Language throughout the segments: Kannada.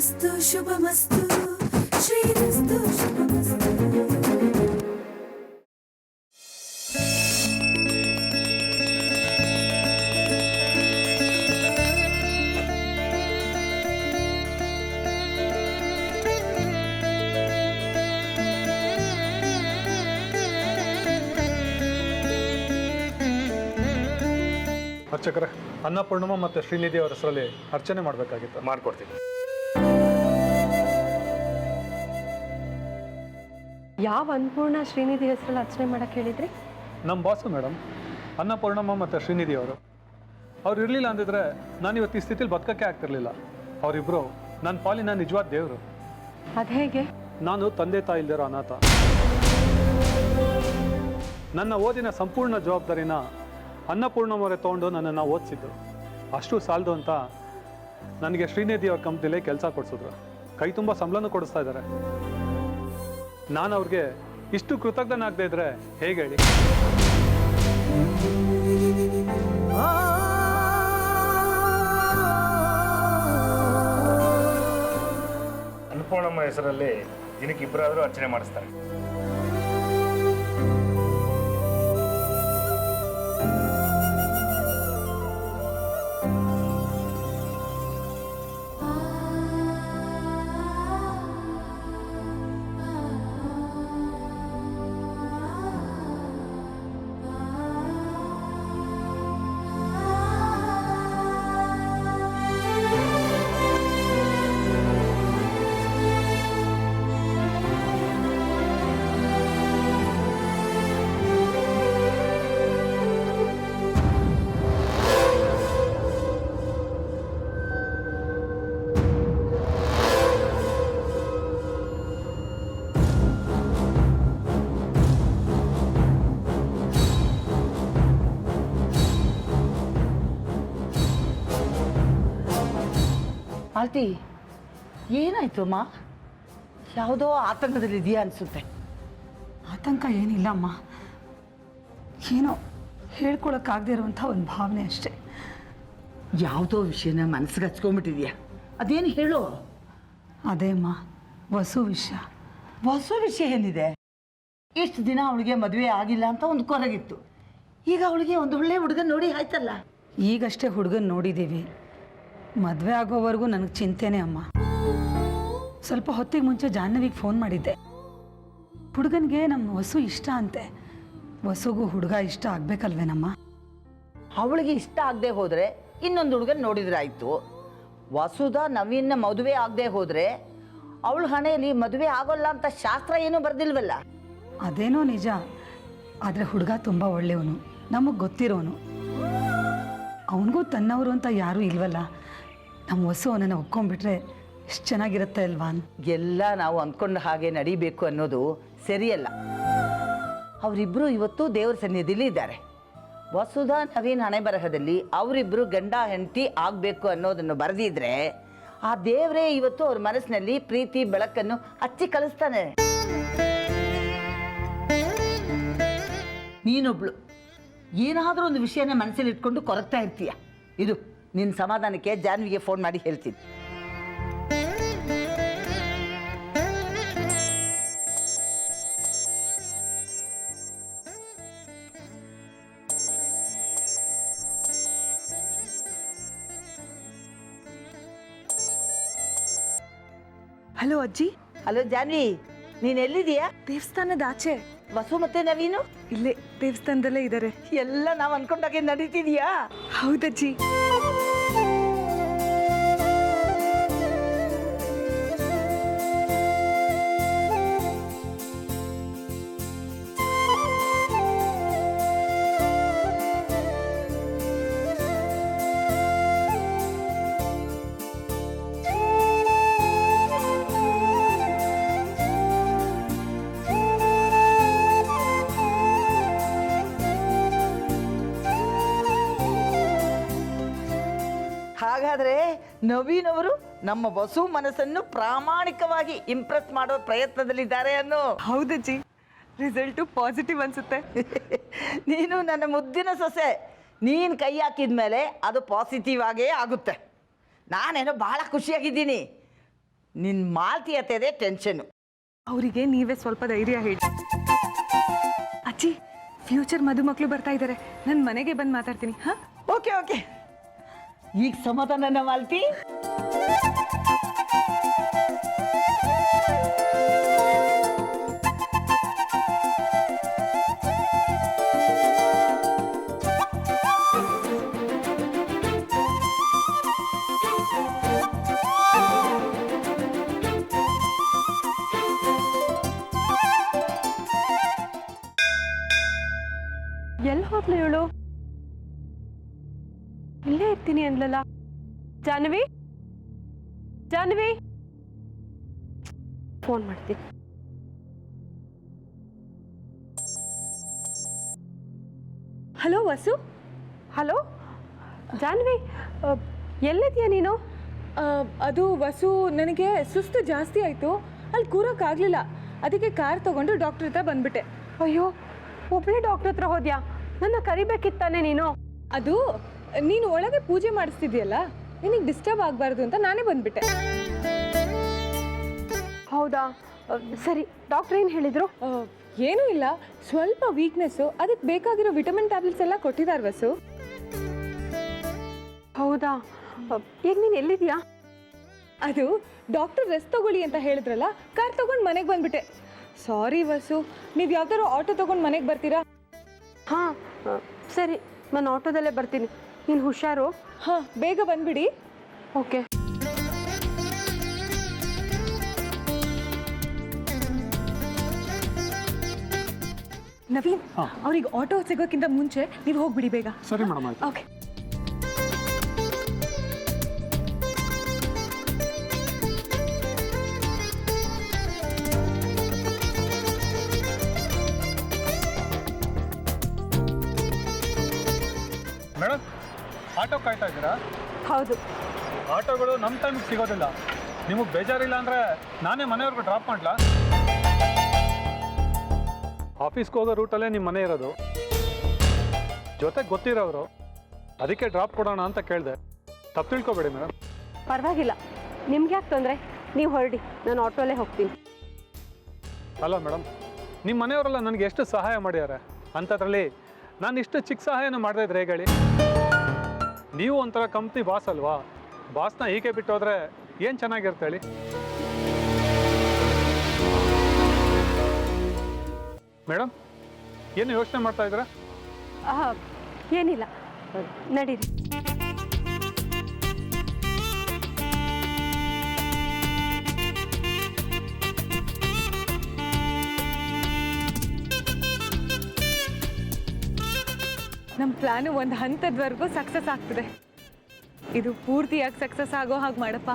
ಶ್ರೀರಸ್ತು ಶುಭಮಸ್ತು ಶ್ರೀರಸ್ತು ಶುಭಮಸ್ತು. ಅರ್ಚಕರೇ, ಅನ್ನಪೂರ್ಣಮ್ಮ ಮತ್ತು ಶ್ರೀನಿಧಿ ಅವರ ಹೆಸರಲ್ಲಿ ಅರ್ಚನೆ ಮಾಡಬೇಕಾಗಿತ್ತು. ಮಾಡ್ಕೊಡ್ತೀನಿ. ಯಾವ ಅನ್ನಪೂರ್ಣ ಶ್ರೀನಿಧಿ ಹೆಸರಲ್ಲಿ ಅರ್ಚನೆ ಮಾಡಕ್ಕೆ ಹೇಳಿದ್ರಿ? ನಮ್ಮ ಬಾಸು ಮೇಡಮ್, ಅನ್ನಪೂರ್ಣಮ್ಮ ಮತ್ತು ಶ್ರೀನಿಧಿ ಅವರು. ಅವ್ರು ಇರಲಿಲ್ಲ ಅಂದಿದ್ರೆ ನಾನು ಇವತ್ತು ಈ ಸ್ಥಿತಿಲಿ ಬದುಕಕ್ಕೆ ಆಗ್ತಿರ್ಲಿಲ್ಲ. ಅವರಿಬ್ಬರು ನನ್ನ ಪಾಲಿನ ನಿಜವಾದ ದೇವರು. ಅದು ಹೇಗೆ? ನಾನು ತಂದೆ ತಾಯಿ ಇಲ್ದಿರೋ ಅನಾಥ. ನನ್ನ ಓದಿನ ಸಂಪೂರ್ಣ ಜವಾಬ್ದಾರಿನ ಅನ್ನಪೂರ್ಣಮ್ಮವರೇ ತೊಗೊಂಡು ನನ್ನನ್ನು ಓದಿಸಿದ್ದು. ಅಷ್ಟು ಸಾಲದು ಅಂತ ನನಗೆ ಶ್ರೀನಿಧಿ ಅವ್ರ ಕಂಪ್ನಿಲೇ ಕೆಲಸ ಕೊಡಿಸಿದ್ರು. ಕೈ ತುಂಬ ಸಂಬಳನೂ ಕೊಡಿಸ್ತಾ ಇದ್ದಾರೆ. ನಾನು ಅವ್ರಿಗೆ ಇಷ್ಟು ಕೃತಜ್ಞನಾಗದೇ ಇದ್ರೆ ಹೇಗೆ ಹೇಳಿ? ಅನ್ನಪೂರ್ಣಮ್ಮ ಹೆಸರಲ್ಲಿ ದಿನಕ್ಕೆ ಇಬ್ಬರಾದರೂ ಅರ್ಚನೆ ಮಾಡಿಸ್ತಾರೆ. ಆಲ್ತಿ, ಏನಾಯ್ತು ಅಮ್ಮ? ಯಾವುದೋ ಆತಂಕದಲ್ಲಿ ಇದೆಯಾ ಅನಿಸುತ್ತೆ. ಆತಂಕ ಏನಿಲ್ಲ ಅಮ್ಮ, ಏನೋ ಹೇಳ್ಕೊಳಕ್ಕಾಗದೇ ಇರುವಂಥ ಒಂದು ಭಾವನೆ ಅಷ್ಟೇ. ಯಾವುದೋ ವಿಷಯನ ಮನಸ್ಸಿಗೆ ಹಚ್ಕೊಂಡ್ಬಿಟ್ಟಿದ್ಯಾ? ಅದೇನು ಹೇಳು. ಅದೇ ಅಮ್ಮ, ವಸು ವಿಷಯ. ಹೊಸ ವಿಷಯ ಏನಿದೆ? ಇಷ್ಟು ದಿನ ಅವಳಿಗೆ ಮದುವೆ ಆಗಿಲ್ಲ ಅಂತ ಒಂದು ಕೊರಗಿತ್ತು. ಈಗ ಅವಳಿಗೆ ಒಂದು ಒಳ್ಳೆ ಹುಡುಗ ನೋಡಿ ಆಯ್ತಲ್ಲ. ಈಗಷ್ಟೇ ಹುಡುಗನ ನೋಡಿದ್ದೀವಿ, ಮದುವೆ ಆಗೋವರೆಗೂ ನನಗೆ ಚಿಂತೆನೇ ಅಮ್ಮ. ಸ್ವಲ್ಪ ಹೊತ್ತಿಗೆ ಮುಂಚೆ ಜಾಹ್ನವಿಗೆ ಫೋನ್ ಮಾಡಿದ್ದೆ. ಹುಡುಗನಿಗೆ ನಮ್ಮ ವಸು ಇಷ್ಟ ಅಂತೆ. ವಸುಗೂ ಹುಡುಗ ಇಷ್ಟ ಆಗ್ಬೇಕಲ್ವೇನಮ್ಮ? ಅವಳಿಗೆ ಇಷ್ಟ ಆಗದೆ ಹೋದರೆ ಇನ್ನೊಂದು ಹುಡುಗನ ನೋಡಿದ್ರೆ ಆಯಿತು. ವಸುದ ನವೀನ ಮದುವೆ ಆಗದೆ ಹೋದರೆ ಅವಳ ಹಣೆಯಲ್ಲಿ ಮದುವೆ ಆಗೋಲ್ಲ ಅಂತ ಶಾಸ್ತ್ರ ಏನೂ ಬರ್ದಿಲ್ವಲ್ಲ. ಅದೇನೋ ನಿಜ, ಆದರೆ ಹುಡುಗ ತುಂಬ ಒಳ್ಳೆಯವನು, ನಮಗೆ ಗೊತ್ತಿರೋನು. ಅವನಿಗೂ ತನ್ನವರು ಅಂತ ಯಾರೂ ಇಲ್ವಲ್ಲ. ನಮ್ಮ ವಸು ಅವನನ್ನು ಒಪ್ಕೊಂಡ್ಬಿಟ್ರೆ ಎಷ್ಟು ಚೆನ್ನಾಗಿರುತ್ತೆ ಅಲ್ವಾ? ಎಲ್ಲ ನಾವು ಅಂದ್ಕೊಂಡ ಹಾಗೆ ನಡಿಬೇಕು ಅನ್ನೋದು ಸರಿಯಲ್ಲ. ಅವರಿಬ್ಬರು ಇವತ್ತು ದೇವ್ರ ಸನ್ನಿಧಿಲಿ ಇದ್ದಾರೆ. ವಸುಧಾ ನವೀನ್ ಹಣೆ ಬರಹದಲ್ಲಿ ಅವರಿಬ್ಬರು ಗಂಡ ಹೆಂಡತಿ ಆಗಬೇಕು ಅನ್ನೋದನ್ನು ಬರೆದಿದ್ರೆ ಆ ದೇವರೇ ಇವತ್ತು ಅವ್ರ ಮನಸ್ಸಿನಲ್ಲಿ ಪ್ರೀತಿ ಬೆಳಕನ್ನು ಹಚ್ಚಿ ಕಳಿಸ್ತಾನೆ. ನೀನೊಬ್ಳು ಏನಾದರೂ ಒಂದು ವಿಷಯನ ಮನಸ್ಸಲ್ಲಿ ಇಟ್ಕೊಂಡು ಕೊರಗ್ತಾ ಇರ್ತೀಯ. ಇದು ನಿನ್ನ ಸಮಾಧಾನಕ್ಕೆ ಜಾನ್ವಿಗೆ ಫೋನ್ ಮಾಡಿ ಹೇಳ್ತೀನಿ. ಹಲೋ ಅಜ್ಜಿ. ಹಲೋ ಜಾನ್ವಿ, ನೀನು ಎಲ್ಲಿದೀಯಾ? ದೇವಸ್ಥಾನದ ಆಚೆ. ವಸು ಮತ್ತೆ ನವೀನು ಇಲ್ಲೇ ದೇವಸ್ಥಾನದಲ್ಲೇ ಇದ್ದಾರೆ. ಎಲ್ಲ ನಾವು ಅನ್ಕೊಂಡಾಗೆ ನಡೀತಿದ್ಯಾ? ಹೌದಜ್ಜಿ. ಹಾಗಾದ್ರೆ ನವೀನ್ ಅವರು ನಮ್ಮ ವಸು ಮನಸ್ಸನ್ನು ಪ್ರಾಮಾಣಿಕವಾಗಿ ಇಂಪ್ರೆಸ್ ಮಾಡೋ ಪ್ರಯತ್ನದಲ್ಲಿದ್ದಾರೆ ಅನ್ನೋ. ಹೌದಜ್ಜಿ, ರಿಸಲ್ಟು ಪಾಸಿಟಿವ್ ಅನ್ಸುತ್ತೆ. ನೀನು ನನ್ನ ಮುದ್ದಿನ ಸೊಸೆ, ನೀನು ಕೈ ಹಾಕಿದ ಮೇಲೆ ಅದು ಪಾಸಿಟಿವ್ ಆಗೇ ಆಗುತ್ತೆ. ನಾನೇನೋ ಭಾಳ ಖುಷಿಯಾಗಿದ್ದೀನಿ. ನಿನ್ನ ಮಾಲ್ತಿಯತೆದೇ ಟೆನ್ಷನು. ಅವರಿಗೆ ನೀವೇ ಸ್ವಲ್ಪ ಧೈರ್ಯ ಹೇಳಿ. ಅಜ್ಜಿ, ಫ್ಯೂಚರ್ ಮದುಮಕ್ಕಳು ಬರ್ತಾ ಇದ್ದಾರೆ. ನನ್ನ ಮನೆಗೆ ಬಂದು ಮಾತಾಡ್ತೀನಿ. ಹಾಂ, ಓಕೆ ಓಕೆ, ಈಗ ಸಮಾಧಾನ ಮಾಲ್ತಿ. ಎಲ್ಲಿ ಹೋದ್ಲು ಇವಳು? ಇಲ್ಲೇ ಇರ್ತೀನಿ ಅಂದ್ಲಲ್ಲ. ಜಾಹ್ನವಿ, ಜಾಹ್ನವಿ, ಫೋನ್ ಮಾಡ್ತೀನಿ. ಹಲೋ ವಸು. ಹಲೋ ಜಾಹ್ನವಿ, ಎಲ್ಲಿದ್ಯಾ ನೀನು? ಅದು ವಸು, ನನಗೆ ಸುಸ್ತು ಜಾಸ್ತಿ ಆಯಿತು, ಅಲ್ಲಿ ಕೂರೋಕ್ಕಾಗಲಿಲ್ಲ. ಅದಕ್ಕೆ ಕಾರ್ ತೊಗೊಂಡು ಡಾಕ್ಟ್ರ್ ಹತ್ರ ಬಂದ್ಬಿಟ್ಟೆ. ಅಯ್ಯೋ, ಒಬ್ಬಳೇ ಡಾಕ್ಟರ್ ಹತ್ರ ಹೋದ್ಯಾ? ನನ್ನ ಕರಿಬೇಕಿತ್ತಾನೆ ನೀನು. ಅದು ನೀನು ಒಳಗೆ ಪೂಜೆ ಮಾಡಿಸ್ತಿದ್ಯಲ್ಲ, ನಿನಗೆ ಡಿಸ್ಟರ್ಬ್ ಆಗಬಾರ್ದು ಅಂತ ನಾನೇ ಬಂದ್ಬಿಟ್ಟೆ. ಹೌದಾ, ಸರಿ. ಡಾಕ್ಟ್ರ್ ಏನು ಹೇಳಿದರು? ಏನೂ ಇಲ್ಲ, ಸ್ವಲ್ಪ ವೀಕ್ನೆಸ್ಸು, ಅದಕ್ಕೆ ಬೇಕಾಗಿರೋ ವಿಟಮಿನ್ ಟ್ಯಾಬ್ಲೆಟ್ಸ್ ಎಲ್ಲ ಕೊಟ್ಟಿದ್ದಾರೆ ವಸು. ಹೌದಾ, ಈಗ ನೀನು ಎಲ್ಲಿದ್ಯಾ? ಅದು ಡಾಕ್ಟರ್ ರೆಸ್ಟ್ ತಗೊಳ್ಳಿ ಅಂತ ಹೇಳಿದ್ರಲ್ಲ, ಕಾರ್ ತೊಗೊಂಡು ಮನೆಗೆ ಬಂದ್ಬಿಟ್ಟೆ. ಸಾರಿ ವಸು, ನೀವು ಯಾವ್ದಾದ್ರು ಆಟೋ ತೊಗೊಂಡು ಮನೆಗೆ ಬರ್ತೀರಾ? ಹಾಂ ಸರಿ, ನಾನು ಆಟೋದಲ್ಲೇ ಬರ್ತೀನಿ. ನೀನು ಹುಷಾರು. ಹಾಂ, ಬೇಗ ಬಂದ್ಬಿಡಿ. ಓಕೆ. ನವೀನ್, ಅವ್ರಿಗೆ ಆಟೋ ಸಿಗೋಕ್ಕಿಂತ ಮುಂಚೆ ನೀವು ಹೋಗ್ಬಿಡಿ ಬೇಗ. ಸರಿ ಮೇಡಮ್, ಆಯ್ತು. ಓಕೆ. ಮೇಡಮ್, ಆಟೋ ಕಾಯ್ತಾ ಇದ್ದೀರಾ? ಹೌದು. ಆಟೋಗಳು ನಮ್ಮ ಟೈಮಿಗೆ ಸಿಗೋದಿಲ್ಲ. ನಿಮಗೆ ಬೇಜಾರಿಲ್ಲ ಅಂದರೆ ನಾನೇ ಮನೆಯವ್ರಿಗೂ ಡ್ರಾಪ್ ಮಾಡಲಾ? ಆಫೀಸ್ಗೆ ಹೋಗೋ ರೂಟಲ್ಲೇ ನಿಮ್ಮ ಮನೆ ಇರೋದು, ಜೊತೆಗೆ ಗೊತ್ತಿರೋರು, ಅದಕ್ಕೆ ಡ್ರಾಪ್ ಕೊಡೋಣ ಅಂತ ಕೇಳಿದೆ. ತಪ್ಪು ತಿಳ್ಕೊಬೇಡಿ ಮೇಡಮ್. ಪರವಾಗಿಲ್ಲ, ನಿಮ್ಗೆ ಯಾಕೆ ತೊಂದರೆ? ನೀವು ಹೊರಡಿ, ನಾನು ಆಟೋಲ್ಲೇ ಹೋಗ್ತೀನಿ. ಅಲ್ಲ ಮೇಡಮ್, ನಿಮ್ಮ ಮನೆಯವರೆಲ್ಲ ನನಗೆ ಎಷ್ಟು ಸಹಾಯ ಮಾಡ್ಯಾರೆ, ಅಂಥದ್ರಲ್ಲಿ ನಾನು ಇಷ್ಟು ಚಿಕ್ಕ ಸಹಾಯನ ಮಾಡದೇ ಇದ್ರೆ ಹೇಳಿ. ನೀವು ಒಂಥರ ಕಂಪ್ನಿ ಬಾಸ್ ಅಲ್ವಾ? ಬಾಸ್ನ ಹೀಗೆ ಬಿಟ್ಟು ಹೋದರೆ ಏನು ಚೆನ್ನಾಗಿರುತ್ತೆ ಹೇಳಿ. ಮೇಡಮ್, ಏನು ಯೋಚನೆ ಮಾಡ್ತಾ ಇದ್ದೀರಾ? ಏನಿಲ್ಲ, ನಡೀರಿ. ನಮ್ಮ ಪ್ಲಾನು ಒಂದು ಹಂತದವರೆಗೂ ಸಕ್ಸಸ್ ಆಗ್ತಿದೆ. ಇದು ಪೂರ್ತಿಯಾಗಿ ಸಕ್ಸಸ್ ಆಗೋ ಹಾಗೆ ಮಾಡಪ್ಪ.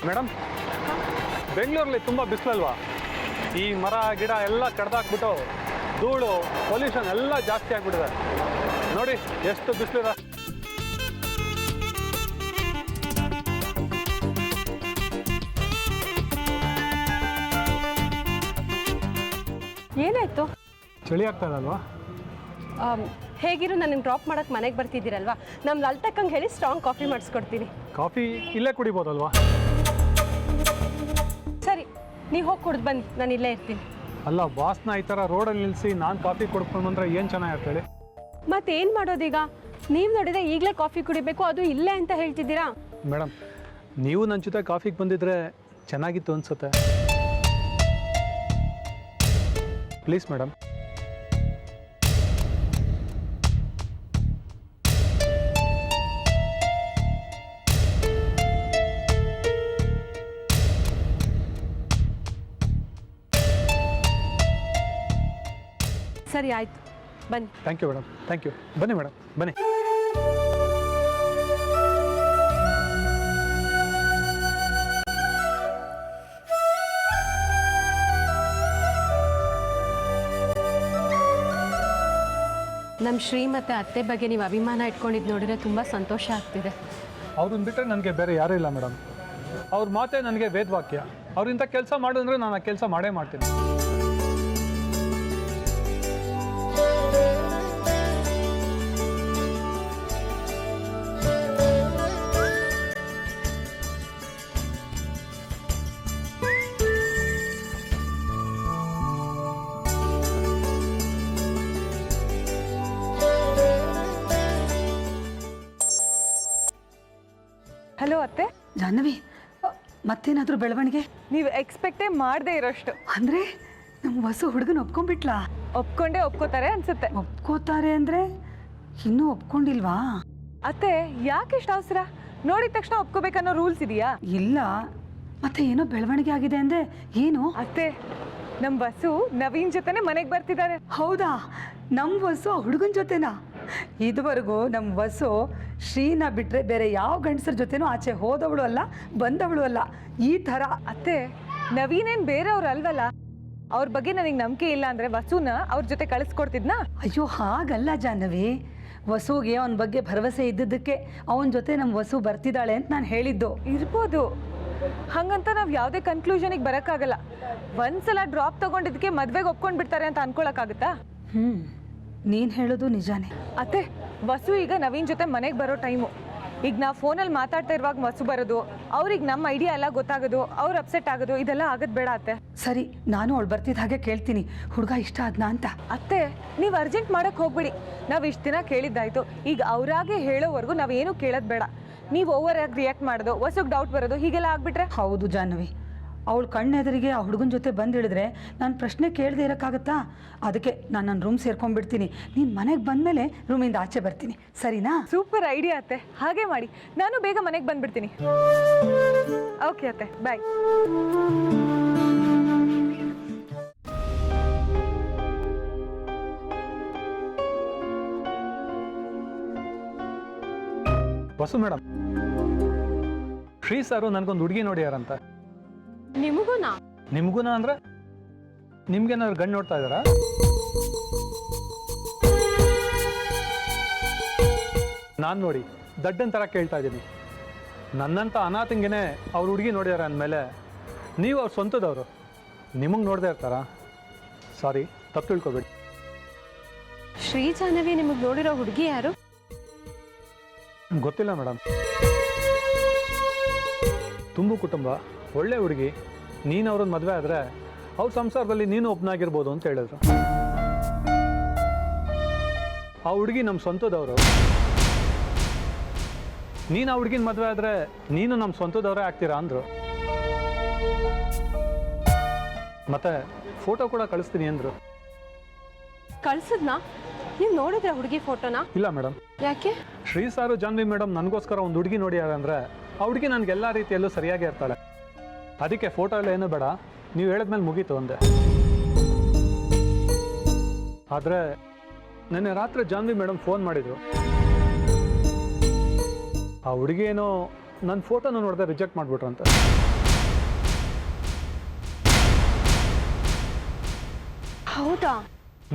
ಮೇಡಮ್, ಬೆಂಗಳೂರಲ್ಲಿ ತುಂಬ ಬಿಸಿಲಲ್ವಾ? ಈ ಮರ ಗಿಡ ಎಲ್ಲ ಕಡ್ದಾಕ್ಬಿಟ್ಟು ಧೂಳು ಪೊಲ್ಯೂಷನ್ ಎಲ್ಲ ಜಾಸ್ತಿ ಆಗಿಬಿಟ್ಟಿದೆ. ನೋಡಿ ಎಷ್ಟು ಬಿಸಿಲಿದೆ. ಏನಾಯಿತು? ಚಳಿ ಆಗ್ತಾ ಇದಲ್ವಾ? ಹೇಗಿರು ನನಗೆ ಡ್ರಾಪ್ ಮಾಡೋಕ್ಕೆ ಮನೆಗೆ ಬರ್ತಿದ್ದೀರಲ್ವಾ? ನಮ್ಮ ಲಲ್ಟಕ್ಕಂಗೆ ಹೇಳಿ ಸ್ಟ್ರಾಂಗ್ ಕಾಫಿ ಮಾಡಿಸ್ಕೊಡ್ತೀನಿ. ಕಾಫಿ ಇಲ್ಲೇ ಕುಡಿಬೋದಲ್ವಾ? ಸರಿ, ನೀವು ಹೋಗಿ ಕುಡ್ದು ಬನ್ನಿ, ನಾನು ಇಲ್ಲೇ ಇರ್ತೀನಿ. ಅಲ್ಲ, ಬಾಸ್ನ ಈ ಥರ ರೋಡಲ್ಲಿ ನಿಲ್ಲಿಸಿ ನಾನು ಕಾಫಿ ಕೊಡ್ಕೊಂಡು ಬಂದರೆ ಏನು ಚೆನ್ನಾಗಿರುತ್ತೆ ಹೇಳಿ. ಮತ್ತೇನು ಮಾಡೋದೀಗ? ನೀವು ನೋಡಿದ್ರೆ ಈಗಲೇ ಕಾಫಿ ಕುಡಿಬೇಕು, ಅದು ಇಲ್ಲೇ ಅಂತ ಹೇಳ್ತಿದ್ದೀರಾ? ಮೇಡಮ್, ನೀವು ನನ್ನ ಜೊತೆ ಕಾಫಿಗೆ ಬಂದಿದ್ರೆ ಚೆನ್ನಾಗಿತ್ತು ಅನಿಸುತ್ತೆ. Please madam. ಸರಿ ಆಯಿತು, ಬನ್ನಿ. Thank you madam, thank you. ಬನ್ನಿ ಮೇಡಮ್, ಬನ್ನಿ. ನಮ್ಮ ಶ್ರೀ ಮತ್ತು ಅತ್ತೆ ಬಗ್ಗೆ ನೀವು ಅಭಿಮಾನ ಇಟ್ಕೊಂಡಿದ್ದು ನೋಡಿದ್ರೆ ತುಂಬ ಸಂತೋಷ ಆಗ್ತಿದೆ. ಅವ್ರನ್ನ ಬಿಟ್ಟರೆ ನನಗೆ ಬೇರೆ ಯಾರೂ ಇಲ್ಲ ಮೇಡಮ್. ಅವ್ರ ಮಾತೇ ನನಗೆ ವೇದವಾಕ್ಯ. ಅವ್ರಿಂಥ ಕೆಲಸ ಮಾಡಿದ್ರೆ ನಾನು ಆ ಕೆಲಸ ಮಾಡೇ ಮಾಡ್ತೀನಿ. ಹಲೋ ಅತ್ತೆ. ಜಾಹ್ನವಿ, ಮತ್ತೇನಾದರೂ ಬೆಳವಣಿಗೆ? ನೀವು ಎಕ್ಸ್ಪೆಕ್ಟೇ ಮಾಡದೇ ಇರೋಷ್ಟು. ಅಂದರೆ ನಮ್ಮ ಹೊಸ ಹುಡುಗನ ಒಪ್ಕೊಂಡ್ಬಿಟ್ಲಾ? ಒಪ್ಕೊಂಡೇ ಒಪ್ಕೋತಾರೆ ಅನ್ಸುತ್ತೆ. ಒಪ್ಕೋತಾರೆ ಅಂದರೆ ಇನ್ನೂ ಒಪ್ಕೊಂಡಿಲ್ವಾ? ಅತ್ತೆ ಯಾಕೆ ಇಷ್ಟು ಅವಸರ? ನೋಡಿದ ತಕ್ಷಣ ಒಪ್ಕೋಬೇಕನ್ನೋ ರೂಲ್ಸ್ ಇದೆಯಾ? ಇಲ್ಲ, ಮತ್ತೆ ಏನೋ ಬೆಳವಣಿಗೆ ಆಗಿದೆ ಅಂದೆ. ಏನು? ಅತ್ತೆ, ನಮ್ಮ ಬಸ್ಸು ನವೀನ್ ಜೊತೆನೆ ಮನೆಗೆ ಬರ್ತಿದ್ದಾರೆ. ಹೌದಾ? ನಮ್ಮ ಬಸ್ಸು ಆ ಹುಡುಗನ ಜೊತೆನಾ? ಇದುವರೆಗೂ ನಮ್ಮ ಬಸ್ಸು ಶ್ರೀನ ಬಿಟ್ಟರೆ ಬೇರೆ ಯಾವ ಗಂಡಸರ ಜೊತೆನೂ ಆಚೆ ಹೋದವಳು ಅಲ್ಲ, ಬಂದವಳು ಅಲ್ಲ. ಈ ಥರ. ಅತ್ತೆ, ನವೀನೇನು ಬೇರೆಯವ್ರು ಅಲ್ವಲ್ಲ. ಅವ್ರ ಬಗ್ಗೆ ನನಗೆ ನಂಬಿಕೆ ಇಲ್ಲ ಅಂದರೆ ವಸುನ ಅವ್ರ ಜೊತೆ ಕಳಿಸ್ಕೊಡ್ತಿದ್ನಾ? ಅಯ್ಯೋ ಹಾಗಲ್ಲ ಜಾಹ್ನವಿ, ವಸುಗೆ ಅವನ ಬಗ್ಗೆ ಭರವಸೆ ಇದ್ದಿದ್ದಕ್ಕೆ ಅವನ ಜೊತೆ ನಮ್ಮ ವಸು ಬರ್ತಿದ್ದಾಳೆ ಅಂತ ನಾನು ಹೇಳಿದ್ದು. ಇರ್ಬೋದು, ಹಂಗಂತ ನಾವು ಯಾವುದೇ ಕನ್ಕ್ಲೂಷನಿಗೆ ಬರೋಕ್ಕಾಗಲ್ಲ. ಒಂದ್ಸಲ ಡ್ರಾಪ್ ತಗೊಂಡಿದ್ದಕ್ಕೆ ಮದ್ವೆಗೆ ಒಪ್ಕೊಂಡು ಬಿಡ್ತಾರೆ ಅಂತ ಅನ್ಕೊಳಕ್ಕಾಗುತ್ತಾ? ನೀನು ಹೇಳೋದು ನಿಜಾನೇ. ಅತ್ತೆ, ವಸು ಈಗ ನವೀನ್ ಜೊತೆ ಮನೆಗೆ ಬರೋ ಟೈಮು. ಈಗ ನಾವು ಫೋನಲ್ಲಿ ಮಾತಾಡ್ತಾ ಇರುವಾಗ ವಸು ಬರೋದು, ಅವ್ರಿಗೆ ನಮ್ಮ ಐಡಿಯಾ ಎಲ್ಲ ಗೊತ್ತಾಗೋದು, ಅವ್ರು ಅಪ್ಸೆಟ್ ಆಗೋದು, ಇದೆಲ್ಲ ಆಗೋದು ಬೇಡ ಅತ್ತೆ. ಸರಿ, ನಾನು ಅವಳು ಬರ್ತಿದ್ದ ಹಾಗೆ ಕೇಳ್ತೀನಿ, ಹುಡುಗ ಇಷ್ಟ ಆದ್ನಾ ಅಂತ. ಅತ್ತೆ, ನೀವು ಅರ್ಜೆಂಟ್ ಮಾಡೋಕ್ಕೆ ಹೋಗ್ಬಿಡಿ. ನಾವು ಇಷ್ಟು ದಿನ ಕೇಳಿದ್ದಾಯ್ತು. ಈಗ ಅವರಾಗೆ ಹೇಳೋವರೆಗೂ ನಾವೇನು ಕೇಳೋದು ಬೇಡ. ನೀವು ಓವರ್ ಆಗಿ ರಿಯಾಕ್ಟ್ ಮಾಡೋದು, ವಸುಗೆ ಡೌಟ್ ಬರೋದು, ಹೀಗೆಲ್ಲ ಆಗ್ಬಿಟ್ರೆ? ಹೌದು ಜಾಹ್ನವಿ, ಅವಳು ಕಣ್ಣೆದರಿಗೆ ಆ ಹುಡುಗನ ಜೊತೆ ಬಂದಿಳಿದ್ರೆ ನಾನು ಪ್ರಶ್ನೆ ಕೇಳದೆ ಇರೋಕ್ಕಾಗತ್ತಾ? ಅದಕ್ಕೆ ನಾನು ನನ್ನ ರೂಮ್ ಸೇರ್ಕೊಂಡ್ಬಿಡ್ತೀನಿ. ನೀನು ಮನೆಗೆ ಬಂದಮೇಲೆ ರೂಮಿಂದ ಆಚೆ ಬರ್ತೀನಿ, ಸರಿನಾ? ಸೂಪರ್ ಐಡಿಯಾ ಅತ್ತೆ, ಹಾಗೆ ಮಾಡಿ. ನಾನು ಬೇಗ ಮನೆಗೆ ಬಂದ್ಬಿಡ್ತೀನಿ. ಓಕೆ ಅತ್ತೆ, ಬಾಯ್. ವಸು ಮೇಡಮ್, ಶ್ರೀ ಸಾರು ನನಗೊಂದು ಹುಡುಗಿ ನೋಡ್ಯಾರಂತ. ನಿಮಗೂನಾ? ನಿಮ್ಗೂನಾ ಅಂದರೆ ನಿಮ್ಗೇನಾದ್ರು ಗಂಡು ನೋಡ್ತಾ ಇದ್ದಾರಾ? ನಾನು ನೋಡಿ ದಡ್ಡನ್ ಥರ ಕೇಳ್ತಾ ಇದ್ದೀನಿ. ನನ್ನಂಥ ಅನಾಥಂಗೆನೇ ಅವ್ರ ಹುಡುಗಿ ನೋಡ್ಯಾರ ಅಂದಮೇಲೆ ನೀವು ಅವ್ರ ಸ್ವಂತದವರು, ನಿಮಗೆ ನೋಡದೇ ಇರ್ತಾರಾ? ಸಾರಿ, ತಪ್ಪು ತಿಳ್ಕೊಬೇಡಿ. ಶ್ರೀ ಜಾಹ್ನವಿ ನಿಮಗೆ ನೋಡಿರೋ ಹುಡುಗಿ ಯಾರು? ಗೊತ್ತಿಲ್ಲ ಮೇಡಮ್. ತುಂಬು ಕುಟುಂಬ, ಒಳ್ಳೆ ಹುಡುಗಿ. ನೀನು ಅವ್ರನ್ನ ಮದುವೆ ಆದರೆ ಅವ್ರ ಸಂಸಾರದಲ್ಲಿ ನೀನು ಒಬ್ಬನಾಗಿರ್ಬೋದು ಅಂತ ಹೇಳಿದ್ರು. ಆ ಹುಡುಗಿ ನಮ್ಮ ಸ್ವಂತದವರು. ನೀನು ಆ ಹುಡುಗಿನ ಮದುವೆ ಆದರೆ ನೀನು ನಮ್ಮ ಸ್ವಂತದವರೇ ಆಗ್ತೀರಾ ಅಂದರು. ಮತ್ತೆ ಫೋಟೋ ಕೂಡ ಕಳಿಸ್ತೀನಿ ಅಂದರು. ಕಳ್ಸಿದ್ನಾ? ನೀವು ನೋಡಿದ್ರೆ ಹುಡುಗಿ ಫೋಟೋನಾ? ಇಲ್ಲ ಮೇಡಮ್. ಯಾಕೆ? ಶ್ರೀ ಸಾರು ಜಾಹ್ನವಿ ಮೇಡಮ್ ನನಗೋಸ್ಕರ ಒಂದು ಹುಡುಗಿ ನೋಡ್ಯಾರ ಅಂದರೆ ಆ ಹುಡುಗಿ ನನಗೆಲ್ಲ ರೀತಿಯಲ್ಲೂ ಸರಿಯಾಗಿ ಇರ್ತಾಳೆ. ಅದಕ್ಕೆ ಫೋಟೋ ಎಲ್ಲ ಏನೂ ಬೇಡ, ನೀವು ಹೇಳಿದ್ಮೇಲೆ ಮುಗೀತು ಅಂದೆ. ಆದರೆ ನೆನ್ನೆ ರಾತ್ರಿ ಜಾಹ್ನವಿ ಮೇಡಮ್ ಫೋನ್ ಮಾಡಿದರು. ಆ ಹುಡುಗಿ ಏನೋ ನನ್ನ ಫೋಟೋನ ನೋಡಿದೆ ರಿಜೆಕ್ಟ್ ಮಾಡಿಬಿಟ್ರಂತೆ. ಹೌದಾ?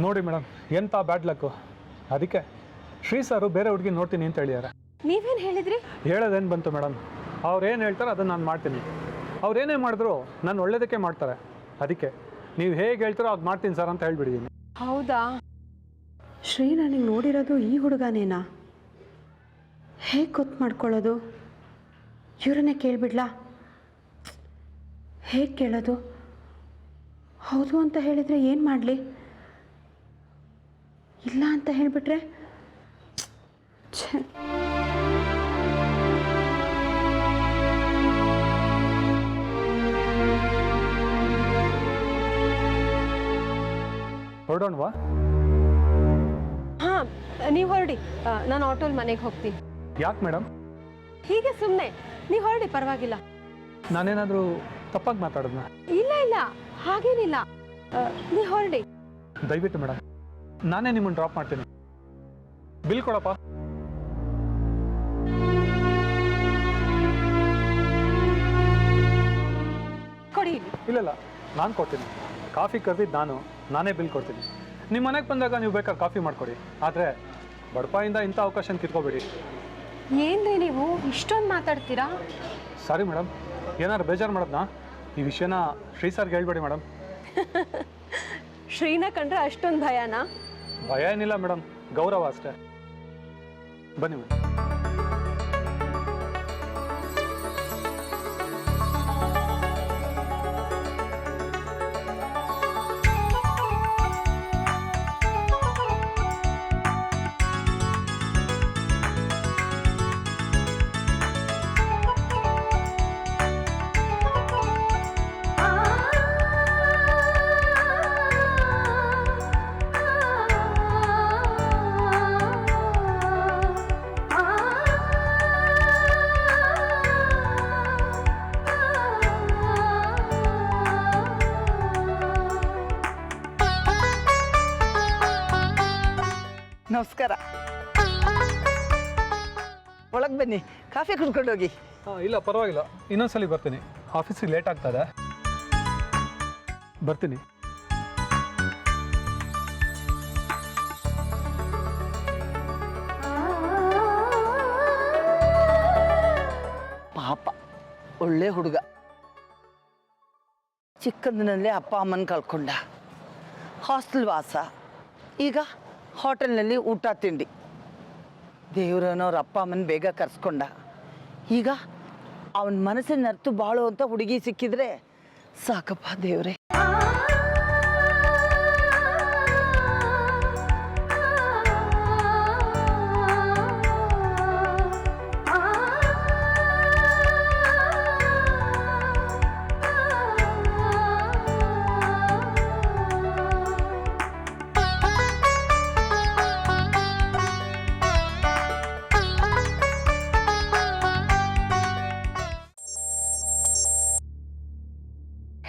ನೋಡಿ ಮೇಡಮ್, ಎಂಥ ಬ್ಯಾಡ್ ಲಕ್ಕು. ಅದಕ್ಕೆ ಶ್ರೀ ಸಾರು ಬೇರೆ ಹುಡುಗಿ ನೋಡ್ತೀನಿ ಅಂತ ಹೇಳಿದ್ದಾರೆ. ನೀವೇನು ಹೇಳಿದ್ರಿ? ಹೇಳೋದೇನು ಬಂತು ಮೇಡಮ್, ಅವ್ರೇನು ಹೇಳ್ತಾರೆ ಅದನ್ನು ನಾನು ಮಾಡ್ತೀನಿ. ಅವ್ರೇನೇ ಮಾಡಿದ್ರು ನಾನು ಒಳ್ಳೇದಕ್ಕೆ ಮಾಡ್ತಾರೆ. ಅದಕ್ಕೆ ನೀವು ಹೇಗೆ ಹೇಳ್ತಾರೋ ಅದು ಮಾಡ್ತೀನಿ ಸರ್ ಅಂತ ಹೇಳ್ಬಿಟ್ಟಿದ್ದೀನಿ. ಹೌದಾ? ಶ್ರೀ ನನಗೆ ನೋಡಿರೋದು ಈ ಹುಡುಗನೇನಾ? ಹೇಗೆ ಗೊತ್ತು ಮಾಡ್ಕೊಳ್ಳೋದು? ಇವರನ್ನೇ ಕೇಳಿಬಿಡ್ಲಾ? ಹೇಗೆ ಕೇಳೋದು? ಹೌದು ಅಂತ ಹೇಳಿದರೆ ಏನು ಮಾಡಲಿ? ಇಲ್ಲ ಅಂತ ಹೇಳಿಬಿಟ್ರೆ ಛೇ. ಹೊರಡೋಣವಾ? ಹಾಂ, ನೀವು ಹೊರಡಿ, ನಾನು ಆಟೋಲ್ಲಿ ಮನೆಗೆ ಹೋಗ್ತೀನಿ. ಯಾಕೆ ಮೇಡಮ್? ಹೀಗೆ ಸುಮ್ಮನೆ ನೀವು ಹೊರಡಿ, ಪರವಾಗಿಲ್ಲ. ನಾನೇನಾದರೂ ತಪ್ಪಾಗಿ ಮಾತಾಡಿದ್ನ? ಇಲ್ಲ ಇಲ್ಲ, ಹಾಗೇನಿಲ್ಲ, ನೀವು ಹೊರಡಿ. ದಯವಿಟ್ಟು ಮೇಡಮ್ ನಾನೇ ನಿಮ್ಮನ್ನು ಡ್ರಾಪ್ ಮಾಡ್ತೀನಿ. ಬಿಲ್ ಕೊಡಪ್ಪ. ಕೊಡಿ. ಇಲ್ಲ ನಾನು ಕೊಡ್ತೀನಿ. ಕಾಫಿ ಕರೆದಿದ್ದು ನಾನೇ ಬಿಲ್ ಕೊಡ್ತೀನಿ. ನಿಮ್ಮ ಮನೆಗೆ ಬಂದಾಗ ನೀವು ಬೇಕಾದ್ರೆ ಕಾಫಿ ಮಾಡಿಕೊಡಿ. ಆದರೆ ಬಡಪಾಯಿಂದ ಇಂಥ ಅವಕಾಶ ಕಿತ್ಕೋಬೇಡಿ. ಏನ್ರಿ ನೀವು ಇಷ್ಟೊಂದು ಮಾತಾಡ್ತೀರಾ? ಸಾರಿ ಮೇಡಮ್, ಏನಾದ್ರು ಬೇಜಾರು ಮಾಡೋದನ್ನ ಈ ವಿಷಯನ ಶ್ರೀ ಸರ್ಗೆ ಹೇಳ್ಬೇಡಿ ಮೇಡಮ್. ಶ್ರೀನ ಕಂಡ್ರೆ ಅಷ್ಟೊಂದು ಭಯನಾ? ಭಯ ಏನಿಲ್ಲ ಮೇಡಮ್, ಗೌರವ ಅಷ್ಟೇ. ಬನ್ನಿ ಮೇಡಮ್. ನಮಸ್ಕಾರ. ಒಳಗೆ ಬನ್ನಿ, ಕಾಫಿ ಕುಡ್ಕೊಂಡು ಹೋಗಿ. ಇಲ್ಲ ಪರವಾಗಿಲ್ಲ, ಇನ್ನೊಂದ್ಸಲಿ ಬರ್ತೀನಿ. ಆಫೀಸಿಗೆ ಲೇಟ್ ಆಗ್ತದೆ, ಬರ್ತೀನಿ. ಪಾಪ ಒಳ್ಳೆ ಹುಡುಗ. ಚಿಕ್ಕಂದಿನಲ್ಲೇ ಅಪ್ಪ ಅಮ್ಮನ ಕಳ್ಕೊಂಡ. ಹಾಸ್ಟೆಲ್ ವಾಸ, ಈಗ ಹೋಟೆಲ್ನಲ್ಲಿ ಊಟ ತಿಂಡಿ. ದೇವ್ರನವ್ರ ಅಪ್ಪ ಅಮ್ಮನ ಬೇಗ ಕರ್ಸ್ಕೊಂಡ. ಈಗ ಅವನ ಮನಸ್ಸಿನ ಅರ್ಥ ಬಾಳುವಂಥ ಹುಡುಗಿ ಸಿಕ್ಕಿದ್ರೆ ಸಾಕಪ್ಪ ದೇವ್ರೆ.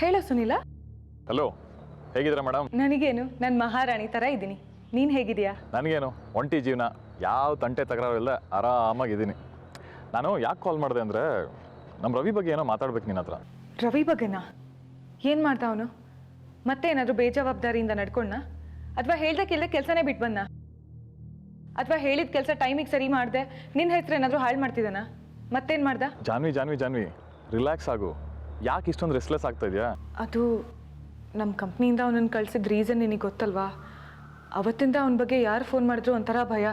ಹೇಳೋ ಸುನಿಲ. ಹಲೋ, ಹೇಗಿದ್ದೀರಾ ಮೇಡಮ್? ನನಗೇನು, ನನ್ನ ಮಹಾರಾಣಿ ಥರ ಇದ್ದೀನಿ. ನೀನು ಹೇಗಿದೆಯಾ? ನನಗೇನು, ಒಂಟಿ ಜೀವನ, ಯಾವ ತಂಟೆ ತಕರಾರಿಲ್ಲ, ಆರಾಮಾಗಿದ್ದೀನಿ. ನಾನು ಯಾಕೆ ಕಾಲ್ ಮಾಡಿದೆ ಅಂದರೆ ನಮ್ಮ ರವಿ ಬಗ್ಗೆ ಏನೋ ಮಾತಾಡ್ಬೇಕು ನಿನ್ನ ಹತ್ರ. ರವಿ ಬಗ್ಗೆನಾ? ಏನು ಮಾಡ್ತಾ ಅವನು? ಮತ್ತೆ ಏನಾದರೂ ಬೇಜವಾಬ್ದಾರಿಯಿಂದ ನಡ್ಕೊಂಡ? ಅಥವಾ ಹೇಳ್ದಕ್ಕಿಲ್ಲದೆ ಕೆಲಸನೇ ಬಿಟ್ಟು ಬಂದ? ಅಥವಾ ಹೇಳಿದ ಕೆಲಸ ಟೈಮಿಗೆ ಸರಿ ಮಾಡಿದೆ ನಿನ್ನ ಹೆಸರು ಏನಾದರೂ ಹಾಳು ಮಾಡ್ತಿದ್ದಾನ? ಮತ್ತೇನು ಮಾಡ್ದ? ಜಾನ್ವಿ ರಿಲ್ಯಾಕ್ಸ್ ಆಗು. ಯಾಕೆ ಇಷ್ಟೊಂದು ರೆಸ್ಲೆಸ್ ಆಗ್ತಾ ಇದೆಯಾ? ಅದು ನಮ್ಮ ಕಂಪ್ನಿಯಿಂದ ಅವನನ್ನು ಕಳಿಸಿದ ರೀಸನ್ ನಿನಗೆ ಗೊತ್ತಲ್ವಾ? ಅವತ್ತಿಂದ ಅವನ ಬಗ್ಗೆ ಯಾರು ಫೋನ್ ಮಾಡಿದ್ರು ಒಂಥರ ಭಯ.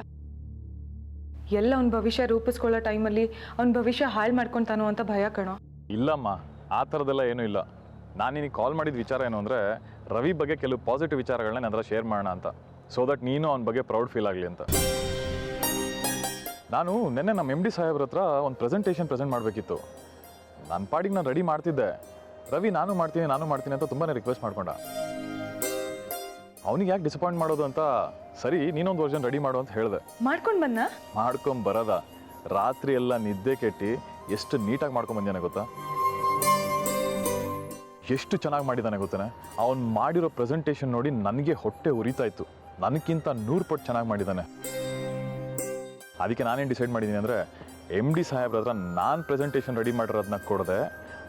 ಎಲ್ಲ ಅವನ ಭವಿಷ್ಯ ರೂಪಿಸ್ಕೊಳ್ಳೋ ಟೈಮಲ್ಲಿ ಅವನ ಭವಿಷ್ಯ ಹಾಳು ಮಾಡ್ಕೊತಾನೋ ಅಂತ ಭಯ ಕಣೋ. ಇಲ್ಲಮ್ಮ, ಆ ಥರದ್ದೆಲ್ಲ ಏನೂ ಇಲ್ಲ. ನಾನು ನಿನಗೆ ಕಾಲ್ ಮಾಡಿದ ವಿಚಾರ ಏನು ಅಂದರೆ ರವಿ ಬಗ್ಗೆ ಕೆಲವು ಪಾಸಿಟಿವ್ ವಿಚಾರಗಳನ್ನ ನನ್ನ ಹತ್ರ ಶೇರ್ ಮಾಡೋಣ ಅಂತ. ಸೊ ದಟ್ ನೀನು ಅವನ ಬಗ್ಗೆ ಪ್ರೌಡ್ ಫೀಲ್ ಆಗಲಿ ಅಂತ. ನಾನು ನಿನ್ನೆ ನಮ್ಮ MD ಸಾಹೇಬ್ರ ಹತ್ರ ಒಂದು ಪ್ರೆಸೆಂಟೇಷನ್ ಪ್ರೆಸೆಂಟ್ ಮಾಡಬೇಕಿತ್ತು. ನನ್ನ ಪಾಡಿಗೆ ನಾನು ರೆಡಿ ಮಾಡ್ತಿದ್ದೆ. ರವಿ ನಾನು ಮಾಡ್ತೀನಿ ಅಂತ ತುಂಬಾ ರಿಕ್ವೆಸ್ಟ್ ಮಾಡ್ಕೊಂಡ. ಅವನಿಗೆ ಯಾಕೆ ಡಿಸಪಾಯಿಂಟ್ ಮಾಡೋದು ಅಂತ, ಸರಿ ನೀನೊಂದು ವರ್ಷನ್ ರೆಡಿ ಮಾಡು ಅಂತ ಹೇಳಿದೆ. ಮಾಡ್ಕೊಂಡ್ ಬರೋದ ರಾತ್ರಿ ಎಲ್ಲ ನಿದ್ದೆ ಕೆಟ್ಟಿ ಎಷ್ಟು ನೀಟಾಗಿ ಮಾಡ್ಕೊಂಡ್ ಬಂದಿದ್ದಾನೆ ಗೊತ್ತಾ? ಎಷ್ಟು ಚೆನ್ನಾಗಿ ಮಾಡಿದ್ದಾನೆ ಗೊತ್ತಾನೆ. ಅವ್ನು ಮಾಡಿರೋ ಪ್ರೆಸೆಂಟೇಷನ್ ನೋಡಿ ನನಗೆ ಹೊಟ್ಟೆ ಉರಿತಾ ಇತ್ತು. ನನಗಿಂತ 100 ಪಟ್ಟು ಚೆನ್ನಾಗಿ ಮಾಡಿದ್ದಾನೆ. ಅದಕ್ಕೆ ನಾನೇನು ಡಿಸೈಡ್ ಮಾಡಿದ್ದೀನಿ ಅಂದರೆ MD ಸಾಹೇಬ್ರ ಹತ್ರ ನಾನು ಪ್ರೆಸೆಂಟೇಷನ್ ರೆಡಿ ಮಾಡಿರೋದನ್ನ ಕೊಡದೆ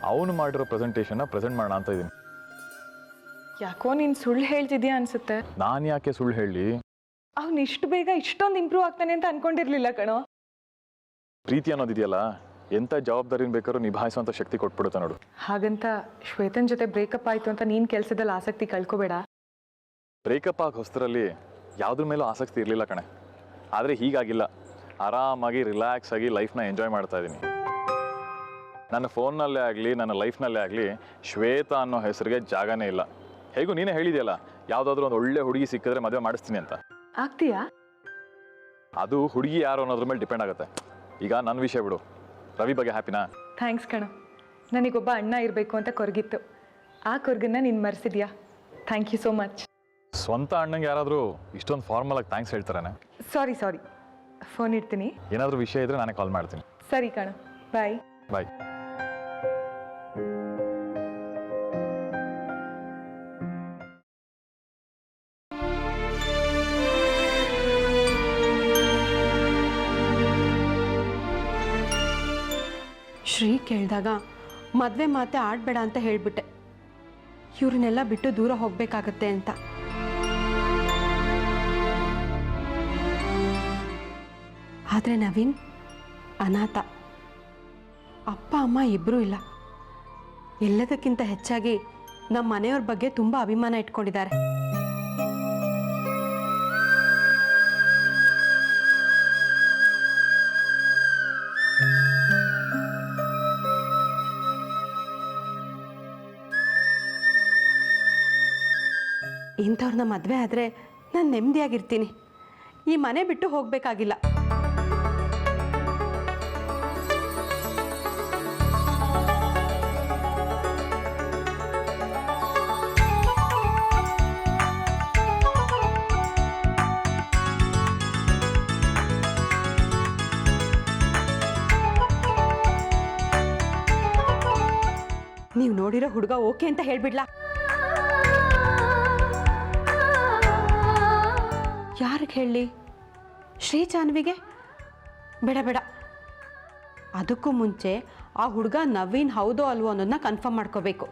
ಅವನು ಮಾಡಿರೋ ಪ್ರೆಸೆಂಟೇಷನ್ನ ಪ್ರೆಸೆಂಟ್ ಮಾಡೋಣ ಅಂತ ಇದ್ದೀನಿ. ಯಾಕೋ ನೀನು ಸುಳ್ಳು ಹೇಳ್ತಿದ್ಯಾ ಅನ್ಸುತ್ತೆ. ನಾನು ಯಾಕೆ ಸುಳ್ಳು ಹೇಳಿ? ಅವ್ನು ಇಷ್ಟು ಬೇಗ ಇಷ್ಟೊಂದು ಇಂಪ್ರೂವ್ ಆಗ್ತಾನೆ ಅಂತ ಅನ್ಕೊಂಡಿರ್ಲಿಲ್ಲ ಕಣೋ. ಪ್ರೀತಿ ಅನ್ನೋದಿದೆಯಲ್ಲ, ಎಂಥ ಜವಾಬ್ದಾರಿನ ಬೇಕಾದ್ರೂ ನಿಭಾಯಿಸುವಂಥ ಶಕ್ತಿ ಕೊಟ್ಬಿಡುತ್ತೆ ನೋಡು. ಹಾಗಂತ ಶ್ವೇತನ್ ಜೊತೆ ಬ್ರೇಕಪ್ ಆಯಿತು ಅಂತ ನೀನು ಕೆಲಸದಲ್ಲಿ ಆಸಕ್ತಿ ಕಳ್ಕೊಬೇಡ. ಬ್ರೇಕಪ್ ಆಗಿ ಹೊಸರಲ್ಲಿ ಯಾವುದ್ರ ಮೇಲೂ ಆಸಕ್ತಿ ಇರಲಿಲ್ಲ ಕಣೆ. ಆದರೆ ಹೀಗಾಗಿಲ್ಲ. ಆರಾಮಾಗಿ ರಿಲ್ಯಾಕ್ಸ್ ಆಗಿ ಲೈಫ್ನ ಎಂಜಾಯ್ ಮಾಡ್ತಾ ಇದ್ದೀನಿ. ನನ್ನ ಫೋನ್ನಲ್ಲೇ ಆಗಲಿ ನನ್ನ ಲೈಫ್ನಲ್ಲೇ ಆಗಲಿ ಶ್ವೇತಾ ಅನ್ನೋ ಹೆಸರಿಗೆ ಜಾಗನೇ ಇಲ್ಲ. ಹೇಗೂ ನೀನೇ ಹೇಳಿದೆಯಲ್ಲ, ಯಾವುದಾದ್ರೂ ಒಂದು ಒಳ್ಳೆ ಹುಡುಗಿ ಸಿಕ್ಕಿದ್ರೆ ಮದುವೆ ಮಾಡಿಸ್ತೀನಿ ಅಂತ. ಆಗ್ತೀಯಾ? ಅದು ಹುಡುಗಿ ಯಾರು ಅನ್ನೋದ್ರ ಮೇಲೆ ಡಿಪೆಂಡ್ ಆಗುತ್ತೆ. ಈಗ ನನ್ನ ವಿಷಯ ಬಿಡು, ರವಿ ಬಗ್ಗೆ ಹ್ಯಾಪಿನಾ? ಥ್ಯಾಂಕ್ಸ್ ಕಣೋ. ನನಗೊಬ್ಬ ಅಣ್ಣ ಇರಬೇಕು ಅಂತ ಕೊರಗಿತ್ತು. ಆ ಕೊರಗನ್ನ ನೀನು ಮರೆಸಿದ್ಯಾ. Thank you so much. ಸ್ವಂತ ಅಣ್ಣಂಗೆ ಯಾರಾದರೂ ಇಷ್ಟೊಂದು ಫಾರ್ಮಲ್ ಆಗಿ ಥ್ಯಾಂಕ್ಸ್ ಹೇಳ್ತಾರೇನೆ? ಸಾರಿ ಫೋನ್ ಇಡ್ತೀನಿ. ಏನಾದರೂ ವಿಷಯ ಇದ್ದರೆ ನಾನೇ ಕಾಲ್ ಮಾಡ್ತೀನಿ. ಸರಿ ಕಣೋ, ಬಾಯ್. ಬಾಯ್. ಶ್ರೀ ಕೇಳಿದಾಗ ಮದುವೆ ಮಾತೆ ಆಡಬೇಡ ಅಂತ ಹೇಳಿಬಿಟ್ಟೆ, ಇವ್ರನ್ನೆಲ್ಲ ಬಿಟ್ಟು ದೂರ ಹೋಗಬೇಕಾಗತ್ತೆ ಅಂತ. ಆದರೆ ನವೀನ್ ಅನಾಥ, ಅಪ್ಪ ಅಮ್ಮ ಇಬ್ಬರೂ ಇಲ್ಲ. ಎಲ್ಲದಕ್ಕಿಂತ ಹೆಚ್ಚಾಗಿ ನಮ್ಮ ಮನೆಯವ್ರ ಬಗ್ಗೆ ತುಂಬ ಅಭಿಮಾನ ಇಟ್ಕೊಂಡಿದ್ದಾರೆ. ಇಂಥವ್ರನ್ನ ಮದುವೆ ಆದರೆ ನಾನು ನೆಮ್ಮದಿಯಾಗಿರ್ತೀನಿ. ಈ ಮನೆ ಬಿಟ್ಟು ಹೋಗಬೇಕಾಗಿಲ್ಲ. ನೀವು ನೋಡಿರೋ ಹುಡುಗ ಓಕೆ ಅಂತ ಹೇಳ್ಬಿಡ್ಲಾ? ಯಾರಿಗೆ ಹೇಳಿ? ಶ್ರೀ ಜಾನ್ವಿಗೆ? ಬೇಡ ಬೇಡ. ಅದಕ್ಕೂ ಮುಂಚೆ ಆ ಹುಡುಗ ನವೀನ್ ಹೌದೋ ಅಲ್ವೋ ಅನ್ನೋದನ್ನ ಕನ್ಫರ್ಮ್ ಮಾಡ್ಕೋಬೇಕು.